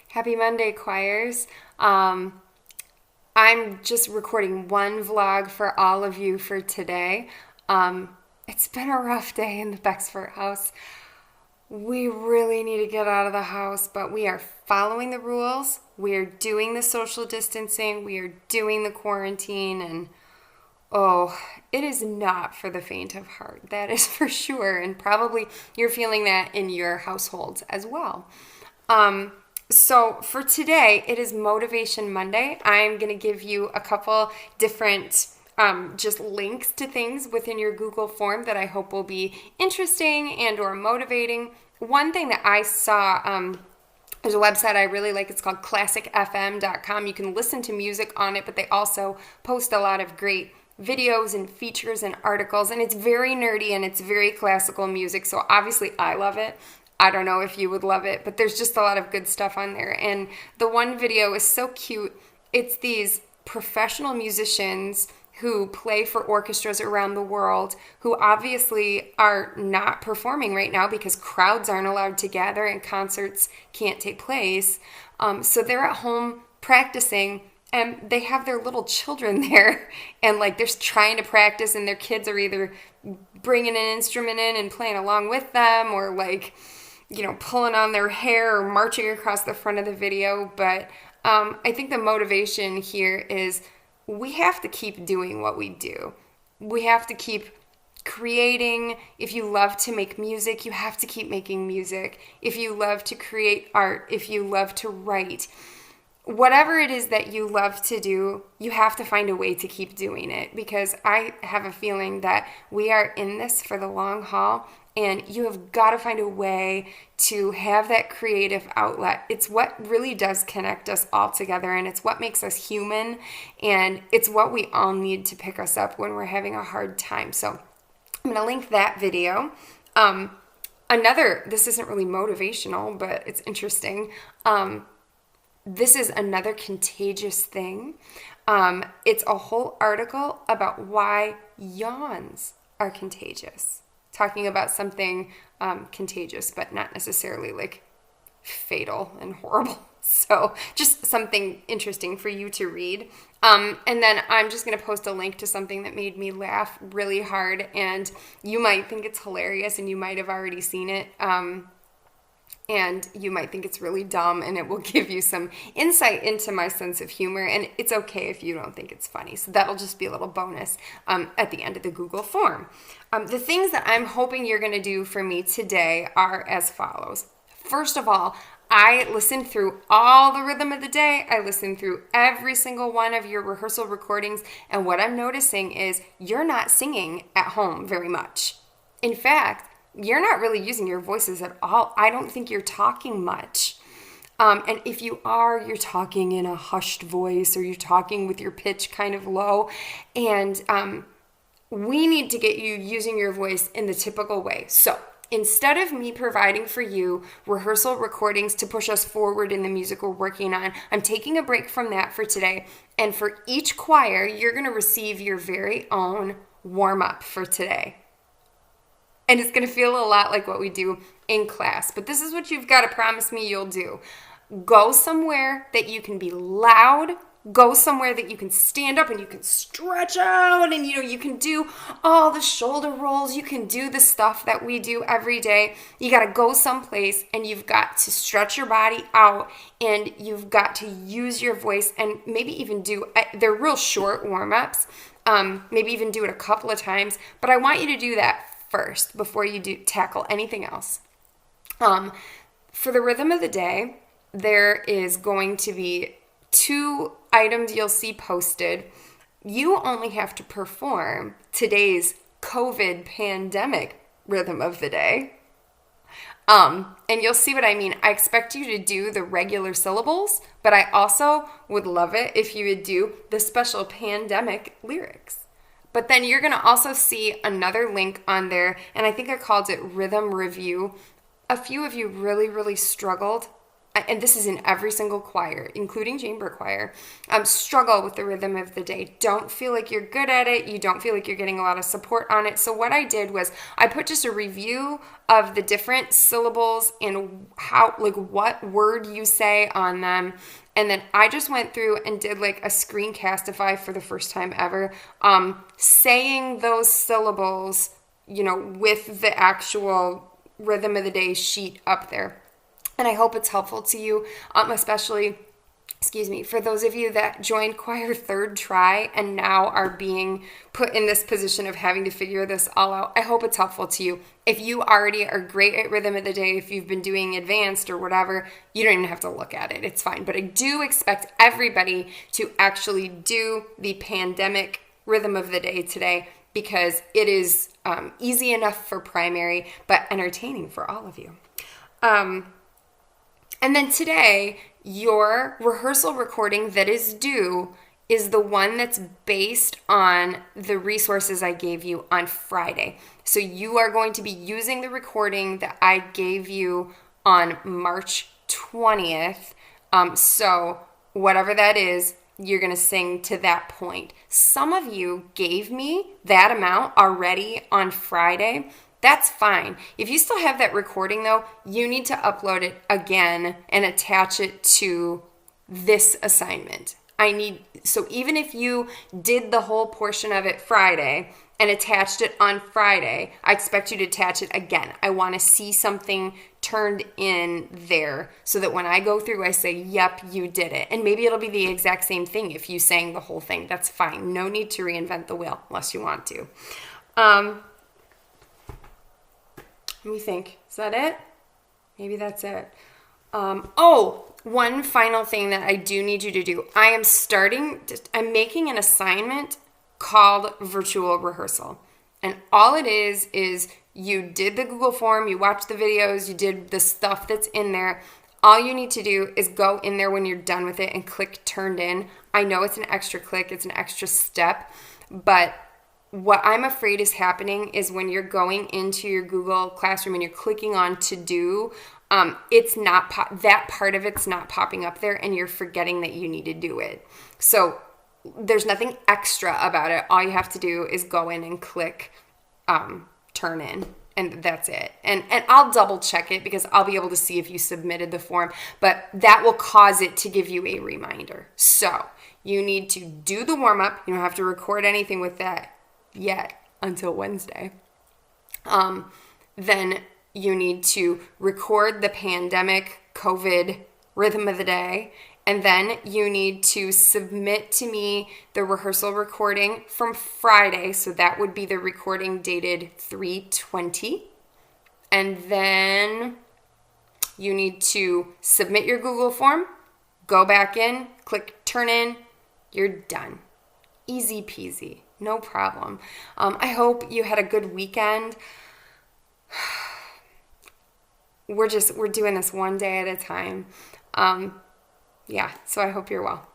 Happy Monday, choirs. I'm just recording one vlog for all of you for today. It's been a rough day in the Bexford house. We really need to get out of the house, but we are following the rules. We are doing the social distancing. We are doing the quarantine, and oh, it is not for the faint of heart. That is for sure. And probably you're feeling that in your households as well. So for today, it is Motivation Monday. I'm going to give you a couple different just links to things within your Google form that I hope will be interesting and or motivating. One thing that I saw, there's a website I really like. It's called classicfm.com. You can listen to music on it, but they also post a lot of great videos and features and articles, and it's very nerdy and it's very classical music, so obviously I love it. I don't know if you would love it, but there's just a lot of good stuff on there. And the one video is so cute. It's these professional musicians who play for orchestras around the world who obviously are not performing right now because crowds aren't allowed to gather and concerts can't take place. So they're at home practicing, and they have their little children there, and like they're trying to practice, and their kids are either bringing an instrument in and playing along with them, or like, pulling on their hair or marching across the front of the video. But I think the motivation here is we have to keep doing what we do. We have to keep creating. If you love to make music, you have to keep making music. If you love to create art, if you love to write, whatever it is that you love to do, you have to find a way to keep doing it, because I have a feeling that we are in this for the long haul, and you have got to find a way to have that creative outlet. It's what really does connect us all together, and it's what makes us human, and it's what we all need to pick us up when we're having a hard time. So I'm going to link that video. This isn't really motivational, but it's interesting. This is another contagious thing. It's a whole article about why yawns are contagious. Talking about something contagious, but not necessarily like fatal and horrible. So just something interesting for you to read. And then I'm just going to post a link to something that made me laugh really hard. And you might think it's hilarious, and you might have already seen it. And you might think it's really dumb, and it will give you some insight into my sense of humor. And it's okay if you don't think it's funny. So that'll just be a little bonus at the end of the Google form. The things that I'm hoping you're going to do for me today are as follows. First of all, I listened through all the Rhythm of the Day. I listened through every single one of your rehearsal recordings. And what I'm noticing is you're not singing at home very much. In fact, you're not really using your voices at all. I don't think you're talking much. And if you are, you're talking in a hushed voice, or you're talking with your pitch kind of low. And we need to get you using your voice in the typical way. So instead of me providing for you rehearsal recordings to push us forward in the music we're working on, I'm taking a break from that for today. And for each choir, you're going to receive your very own warm-up for today. And it's going to feel a lot like what we do in class. But this is what you've got to promise me you'll do. Go somewhere that you can be loud. Go somewhere that you can stand up and you can stretch out, and you can do all the shoulder rolls. You can do the stuff that we do every day. You got to go someplace, and you've got to stretch your body out, and you've got to use your voice, and maybe even they're real short warm-ups. Maybe even do it a couple of times. But I want you to do that first before you tackle anything else. For the Rhythm of the Day, there is going to be 2 items you'll see posted. You only have to perform today's COVID pandemic Rhythm of the Day. And you'll see what I mean. I expect you to do the regular syllables, but I also would love it if you would do the special pandemic lyrics. But then you're going to also see another link on there, and I think I called it Rhythm Review. A few of you really, really struggled and this is in every single choir, including chamber choir, struggle with the rhythm of the day. Don't feel like you're good at it. You don't feel like you're getting a lot of support on it. So what I did was I put just a review of the different syllables and how, like, what word you say on them. And then I just went through and did like a screencastify for the first time ever, saying those syllables, with the actual rhythm of the day sheet up there. And I hope it's helpful to you, especially, for those of you that joined choir third try and now are being put in this position of having to figure this all out. I hope it's helpful to you. If you already are great at rhythm of the day, if you've been doing advanced or whatever, you don't even have to look at it. It's fine. But I do expect everybody to actually do the pandemic rhythm of the day today, because it is easy enough for primary, but entertaining for all of you. And then today, your rehearsal recording that is due is the one that's based on the resources I gave you on Friday. So you are going to be using the recording that I gave you on March 20th. So whatever that is, you're going to sing to that point. Some of you gave me that amount already on Friday. That's fine. If you still have that recording though, you need to upload it again and attach it to this assignment. So even if you did the whole portion of it Friday and attached it on Friday, I expect you to attach it again. I want to see something turned in there so that when I go through, I say, yep, you did it. And maybe it'll be the exact same thing if you sang the whole thing. That's fine. No need to reinvent the wheel unless you want to. Let me think. Is that it? Maybe that's it. One final thing that I do need you to do. I'm making an assignment called virtual rehearsal. And all it is you did the Google form, you watched the videos, you did the stuff that's in there. All you need to do is go in there when you're done with it and click turned in. I know it's an extra click, it's an extra step, but what I'm afraid is happening is when you're going into your Google Classroom and you're clicking on to do, it's not that part of it's not popping up there, and you're forgetting that you need to do it. So there's nothing extra about it. All you have to do is go in and click turn in, and that's it. And I'll double check it because I'll be able to see if you submitted the form, but that will cause it to give you a reminder. So you need to do the warm up. You don't have to record anything with that yet until Wednesday. Then you need to record the pandemic COVID rhythm of the day, and then you need to submit to me the rehearsal recording from Friday. So that would be the recording dated 3/20. And then you need to submit your Google form, go back in, click turn in, you're done. Easy peasy. No problem. I hope you had a good weekend. We're doing this one day at a time. So I hope you're well.